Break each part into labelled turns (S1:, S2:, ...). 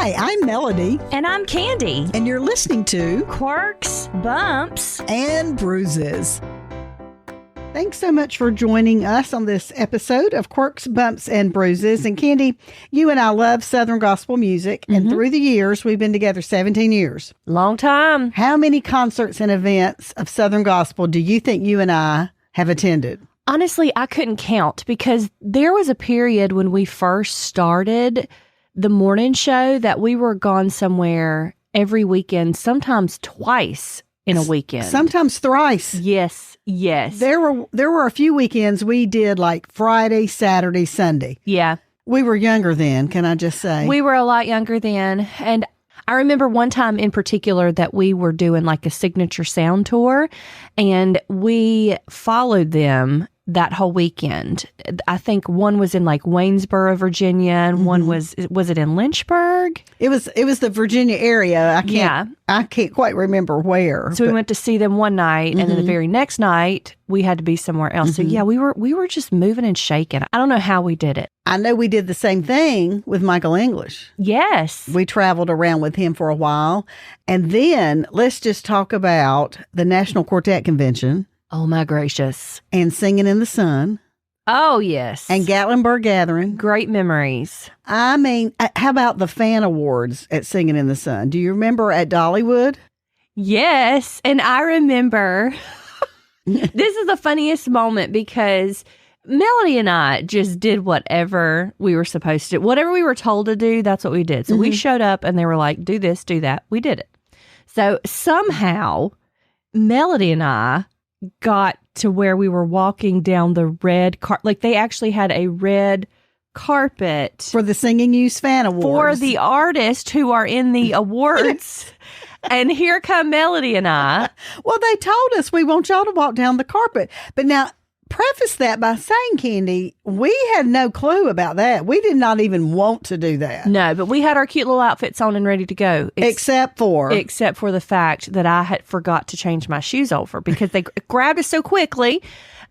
S1: Hi, I'm Melody.
S2: And I'm Candi.
S1: And you're listening to
S2: Quirks, Bumps,
S1: and Bruises. Thanks so much for joining us on this episode of Quirks, Bumps, and Bruises. And Candi, you and I love Southern gospel music. And through the years, we've been together 17 years.
S2: Long time.
S1: How many concerts and events of Southern gospel do you think you and I have attended?
S2: Honestly, I couldn't count because there was a period when we first started the morning show that we were gone somewhere every weekend, sometimes twice in a weekend.
S1: Sometimes thrice.
S2: Yes.
S1: There were a few weekends we did like Friday, Saturday, Sunday.
S2: Yeah.
S1: We were younger then, can I just say?
S2: We were a lot younger then. And I remember one time in particular that we were doing like a signature sound tour and we followed them that whole weekend. I think one was in like Waynesboro, Virginia, and one was it in Lynchburg?
S1: It was the Virginia area. I can't quite remember where.
S2: So we went to see them one night, and then the very next night we had to be somewhere else. So yeah, we were just moving and shaking. I don't know how we did it.
S1: I know we did the same thing with Michael English.
S2: Yes.
S1: We traveled around with him for a while. And then let's just talk about the National Quartet Convention.
S2: Oh, my gracious.
S1: And Singing in the Sun.
S2: Oh, yes.
S1: And Gatlinburg Gathering.
S2: Great memories.
S1: I mean, how about the fan awards at Singing in the Sun? Do you remember at Dollywood?
S2: Yes. And I remember, this is the funniest moment because Melody and I just did whatever we were supposed to do. Whatever we were told to do, that's what we did. So we showed up and they were like, do this, do that. We did it. So somehow, Melody and I got to where we were walking down the red carpet. Like they actually had a red carpet
S1: for the Singing Youth Fan Awards
S2: for the artists who are in the awards. And here come Melody and I.
S1: Well, they told us we want y'all to walk down the carpet. But now, preface that by saying, Candi, we had no clue about that. We did not even want to do that.
S2: No, but we had our cute little outfits on and ready to go.
S1: Except for
S2: the fact that I had forgot to change my shoes over because they grabbed us so quickly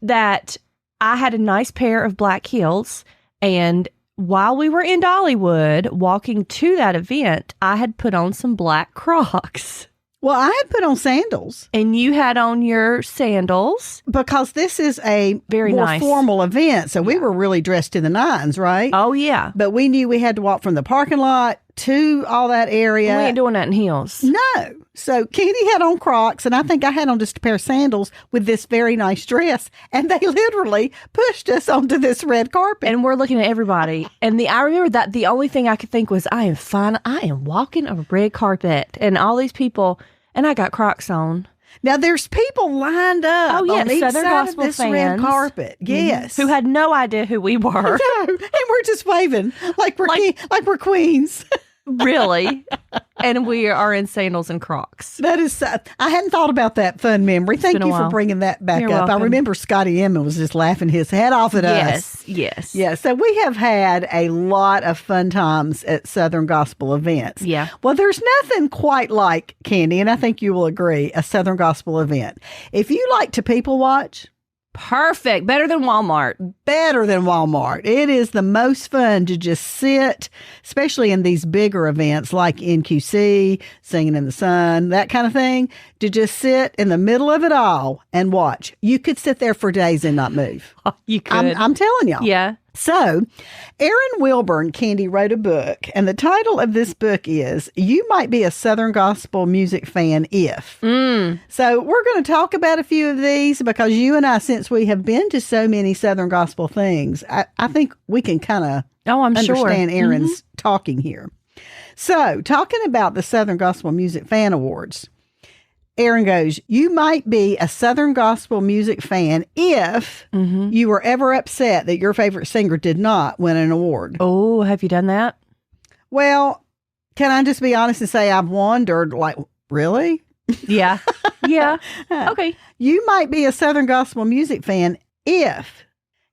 S2: that I had a nice pair of black heels. And while we were in Dollywood walking to that event, I had put on some black Crocs.
S1: Well, I had put on sandals.
S2: And you had on your sandals.
S1: Because this is a
S2: very
S1: more
S2: nice
S1: formal event. So we were really dressed to the nines, right?
S2: Oh, yeah.
S1: But we knew we had to walk from the parking lot to all that area.
S2: We ain't doing that in heels.
S1: No. So Candi had on Crocs, and I think I had on just a pair of sandals with this very nice dress. And they literally pushed us onto this red carpet.
S2: And we're looking at everybody. And I remember that the only thing I could think was, I am fine. I am walking a red carpet. And all these people... And I got Crocs on.
S1: Now, there's people lined up on each
S2: Southern
S1: side
S2: gospel
S1: of this
S2: fans.
S1: red carpet. Yes.
S2: Who had no idea who we were.
S1: No, and we're just waving like we're queens.
S2: Really? And we are in sandals and Crocs.
S1: That is, I hadn't thought about that fun memory. Thank you for bringing that back
S2: You're
S1: up.
S2: welcome.
S1: I remember Scotty Emmons was just laughing his head off at us.
S2: Yes.
S1: Yeah, so we have had a lot of fun times at Southern Gospel events.
S2: Yeah.
S1: Well, there's nothing quite like, Candi, and I think you will agree, a Southern Gospel event. If you like to people watch...
S2: Perfect. Better than Walmart.
S1: Better than Walmart. It is the most fun to just sit, especially in these bigger events like NQC, Singing in the Sun, that kind of thing, to just sit in the middle of it all and watch. You could sit there for days and not move.
S2: You could.
S1: I'm telling y'all.
S2: Yeah.
S1: So, Aaron Wilburn, Candi, wrote a book, and the title of this book is You Might Be a Southern Gospel Music Fan If. So, we're going to talk about a few of these because you and I, since we have been to so many Southern Gospel things, I think we can kind of understand Aaron's talking here. So, talking about the Southern Gospel Music Fan Awards, Aaron goes, you might be a Southern gospel music fan if you were ever upset that your favorite singer did not win an award.
S2: Oh, have you done that?
S1: Well, can I just be honest and say I've wondered, like, really?
S2: Yeah. Yeah. Okay.
S1: You might be a Southern gospel music fan if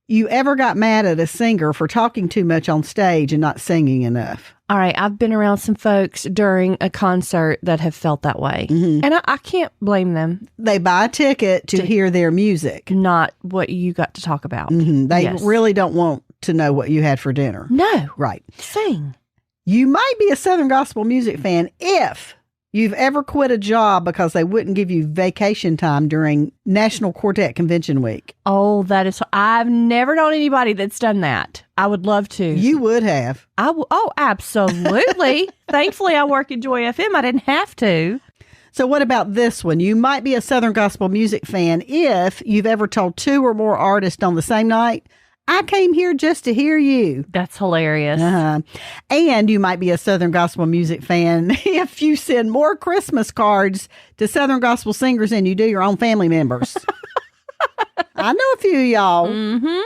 S1: you ever got mad at a singer for talking too much on stage and not singing enough.
S2: All right. I've been around some folks during a concert that have felt that way. And I can't blame them.
S1: They buy a ticket to hear their music.
S2: Not what you got to talk about.
S1: They really don't want to know what you had for dinner.
S2: No.
S1: Right.
S2: Sing.
S1: You might be a Southern gospel music fan if you've ever quit a job because they wouldn't give you vacation time during National Quartet Convention Week.
S2: Oh, I've never known anybody that's done that. I would love to.
S1: You would have.
S2: Oh, absolutely. Thankfully, I work at Joy FM. I didn't have to.
S1: So what about this one? You might be a Southern gospel music fan if you've ever told 2 or more artists on the same night, I came here just to hear you.
S2: That's hilarious.
S1: And you might be a Southern gospel music fan if you send more Christmas cards to Southern gospel singers than you do your own family members. I know a few of y'all.
S2: Mm-hmm.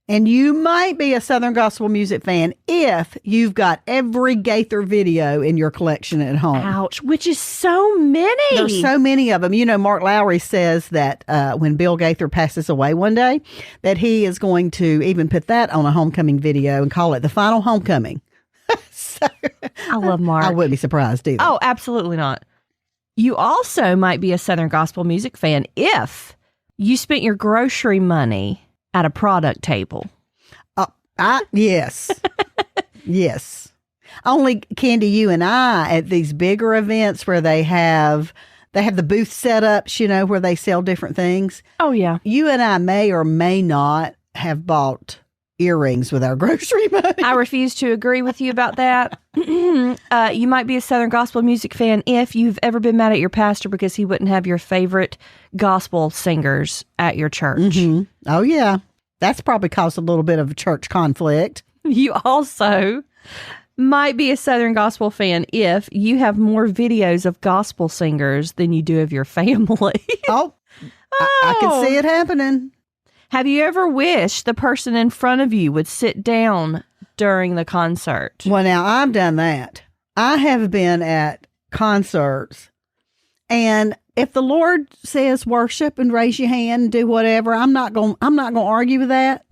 S1: And you might be a Southern gospel music fan if you've got every Gaither video in your collection at home.
S2: Ouch, which is so many.
S1: There's so many of them. You know, Mark Lowry says that when Bill Gaither passes away one day, that he is going to even put that on a homecoming video and call it the final homecoming. So,
S2: I love Mark.
S1: I wouldn't be surprised either.
S2: Oh, absolutely not. You also might be a Southern gospel music fan if you spent your grocery money at a product table.
S1: Yes. Yes. Only, Candi, you and I at these bigger events where they have the booth setups, you know, where they sell different things.
S2: Oh, yeah.
S1: You and I may or may not have bought earrings with our grocery money.
S2: I refuse to agree with you about that. You might be a Southern gospel music fan if you've ever been mad at your pastor because he wouldn't have your favorite gospel singers at your church.
S1: Mm-hmm. Oh, yeah. That's probably caused a little bit of church conflict.
S2: You also might be a Southern gospel fan if you have more videos of gospel singers than you do of your family.
S1: I can see it happening.
S2: Have you ever wished the person in front of you would sit down during the concert?
S1: Well, now, I've done that. I have been at concerts, and if the Lord says worship and raise your hand and do whatever, I'm not going to argue with that.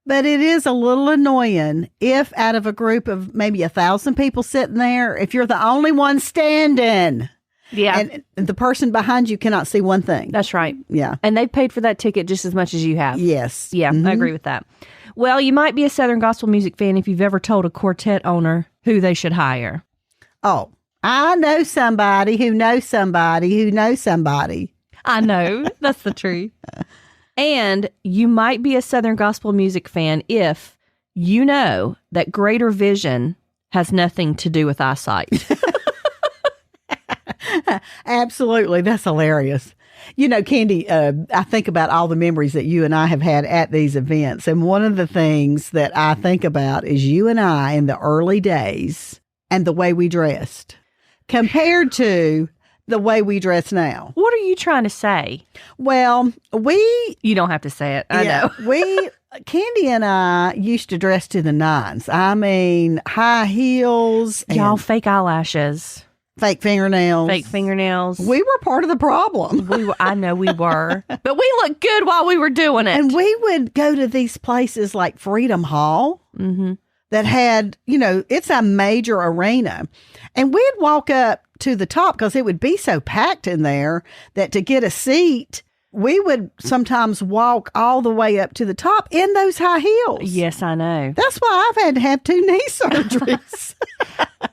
S1: But it is a little annoying if out of a group of maybe 1,000 people sitting there, if you're the only one standing.
S2: Yeah.
S1: And the person behind you cannot see one thing.
S2: That's right.
S1: Yeah.
S2: And they've paid for that ticket just as much as you have.
S1: Yes.
S2: Yeah, I agree with that. Well, you might be a Southern gospel music fan if you've ever told a quartet owner who they should hire.
S1: Oh, I know somebody who knows somebody who knows somebody.
S2: I know. That's the truth. And you might be a Southern gospel music fan if you know that greater vision has nothing to do with eyesight.
S1: Absolutely. That's hilarious. You know, Candi, I think about all the memories that you and I have had at these events. And one of the things that I think about is you and I in the early days and the way we dressed compared to the way we dress now.
S2: What are you trying to say?
S1: Well,
S2: You don't have to say it. I know.
S1: Candi and I used to dress to the nines. I mean, high heels.
S2: Y'all, fake eyelashes.
S1: Fake fingernails.
S2: Fake fingernails.
S1: We were part of the problem.
S2: I know we were. But we looked good while we were doing it.
S1: And we would go to these places like Freedom Hall that had, you know, it's a major arena. And we'd walk up to the top because it would be so packed in there that to get a seat, we would sometimes walk all the way up to the top in those high heels.
S2: Yes, I know.
S1: That's why I've had to have 2 knee surgeries.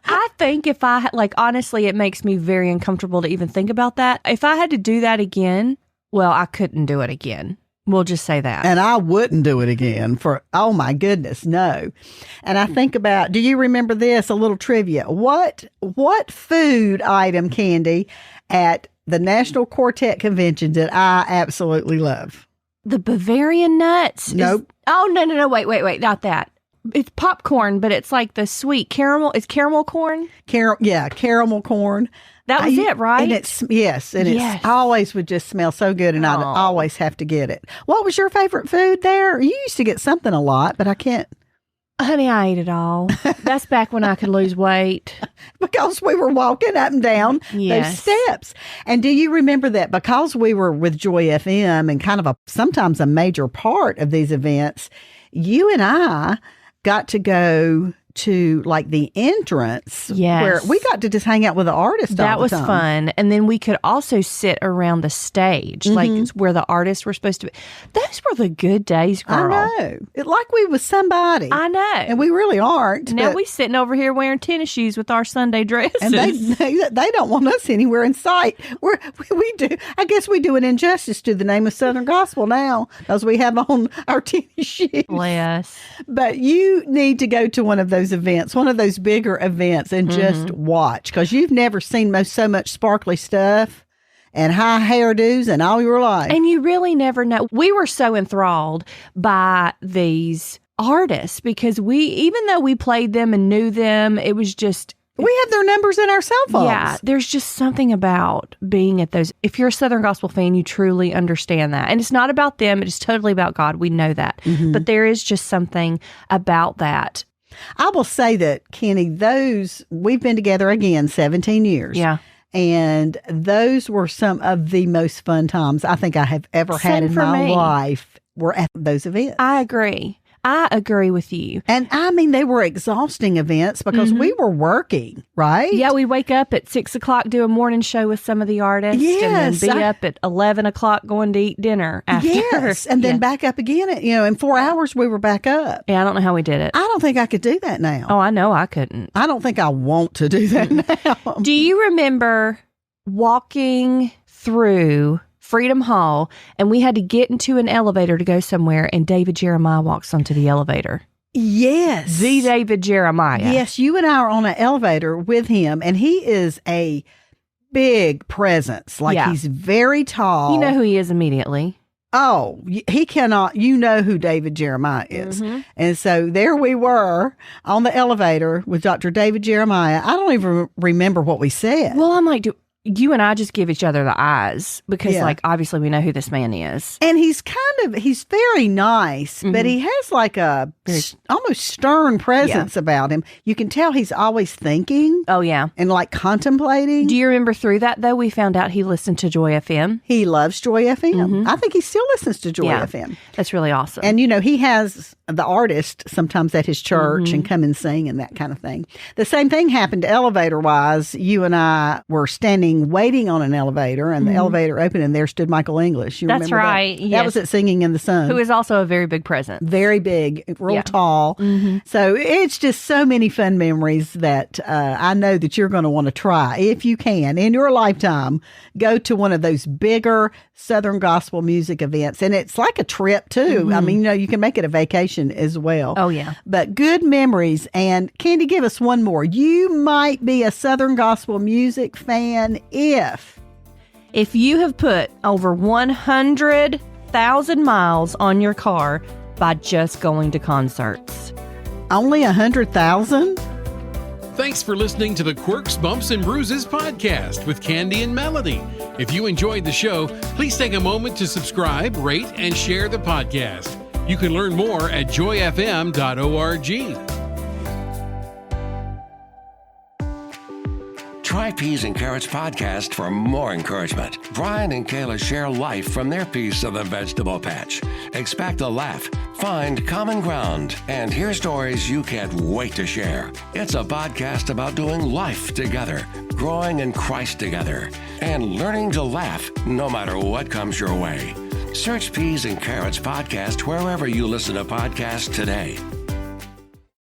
S2: I think honestly, it makes me very uncomfortable to even think about that. If I had to do that again, well, I couldn't do it again. We'll just say that.
S1: And I wouldn't do it again oh my goodness, no. And I think about, do you remember this? A little trivia. What food item, Candi, at the National Quartet Convention did I absolutely love?
S2: The Bavarian nuts.
S1: Nope.
S2: No. Wait. Not that. It's popcorn, but it's like the sweet caramel. It's caramel corn?
S1: Caramel corn.
S2: That was it, right?
S1: And it always would just smell so good, and I'd always have to get it. What was your favorite food there? You used to get something a lot, but I can't.
S2: Honey, I ate it all. That's back when I could lose weight.
S1: Because we were walking up and down those steps. And do you remember that because we were with Joy FM and kind of sometimes a major part of these events, you and I got to go to like the entrance where
S2: Yes.
S1: we got to just hang out with the artist
S2: That
S1: all the
S2: was
S1: time.
S2: fun. And then we could also sit around the stage, like where the artists were supposed to be. Those were the good days, girl.
S1: I know. It like we was somebody.
S2: I know.
S1: And we really aren't.
S2: Now
S1: but-
S2: we sitting over here wearing tennis shoes with our Sunday dresses.
S1: And they don't want us anywhere in sight. We do. I guess we do an injustice to the name of Southern Gospel now because we have on our tennis shoes.
S2: Bless.
S1: But you need to go to one of those events, one of those bigger events, and just watch because you've never seen so much sparkly stuff and high hairdos in all your life.
S2: And you really never know. We were so enthralled by these artists because even though we played them and knew them, it was just...
S1: We have their numbers in our cell phones.
S2: Yeah, there's just something about being at those. If you're a Southern Gospel fan, you truly understand that. And it's not about them. It is totally about God. We know that. But there is just something about that.
S1: I will say that, Kenny, we've been together again 17 years.
S2: Yeah.
S1: And those were some of the most fun times I think I have ever had
S2: Same
S1: in
S2: for
S1: my
S2: me.
S1: life were at those events.
S2: I agree with you.
S1: And I mean, they were exhausting events because we were working, right?
S2: Yeah, we wake up at 6 o'clock, do a morning show with some of the artists,
S1: Yes,
S2: and then be up at 11 o'clock going to eat dinner after.
S1: Yes. And then back up again. In 4 hours, we were back up.
S2: Yeah, I don't know how we did it.
S1: I don't think I could do that now.
S2: Oh, I know I couldn't.
S1: I don't think I want to do that now.
S2: Do you remember walking through Freedom Hall and we had to get into an elevator to go somewhere and David Jeremiah walks onto the elevator?
S1: Yes.
S2: The David Jeremiah.
S1: Yes, you and I are on an elevator with him, and he is a big presence. Like, he's very tall.
S2: You know who he is immediately.
S1: Oh, he cannot. You know who David Jeremiah is. And so there we were on the elevator with Dr. David Jeremiah. I don't even remember what we said.
S2: Well, I'm like, you and I just give each other the eyes because,
S1: Yeah.
S2: like, obviously we know who this man is.
S1: And he's very nice, but he has like a almost stern presence about him. You can tell he's always thinking
S2: Oh, yeah.
S1: and like contemplating.
S2: Do you remember through that, though, we found out he listened to Joy FM?
S1: He loves Joy FM. I think he still listens to Joy
S2: Yeah.
S1: FM.
S2: That's really awesome.
S1: And, he has the artist sometimes at his church and come and sing and that kind of thing. The same thing happened elevator-wise. You and I were standing waiting on an elevator, and the elevator opened, and there stood Michael English. You
S2: That's
S1: remember
S2: right,
S1: That?
S2: yes.
S1: That was at Singing in the Sun.
S2: who is also a very big presence.
S1: Very big, real tall. So it's just so many fun memories that I know that you're going to want to try. If you can, in your lifetime, go to one of those bigger Southern gospel music events. And it's like a trip, too. I mean, you can make it a vacation as well.
S2: Oh, yeah.
S1: But good memories. And Candi, give us one more. You might be a Southern gospel music fan if
S2: you have put over 100,000 miles on your car by just going to concerts.
S1: Only 100,000?
S3: Thanks for listening to the Quirks, Bumps, and Bruises podcast with Candi and Melody. If you enjoyed the show, please take a moment to subscribe, rate, and share the podcast. You can learn more at joyfm.org.
S4: Try Peas and Carrots podcast for more encouragement. Brian and Kayla share life from their piece of the vegetable patch. Expect a laugh, find common ground, and hear stories you can't wait to share. It's a podcast about doing life together, growing in Christ together, and learning to laugh no matter what comes your way. Search Peas and Carrots podcast wherever you listen to podcasts today.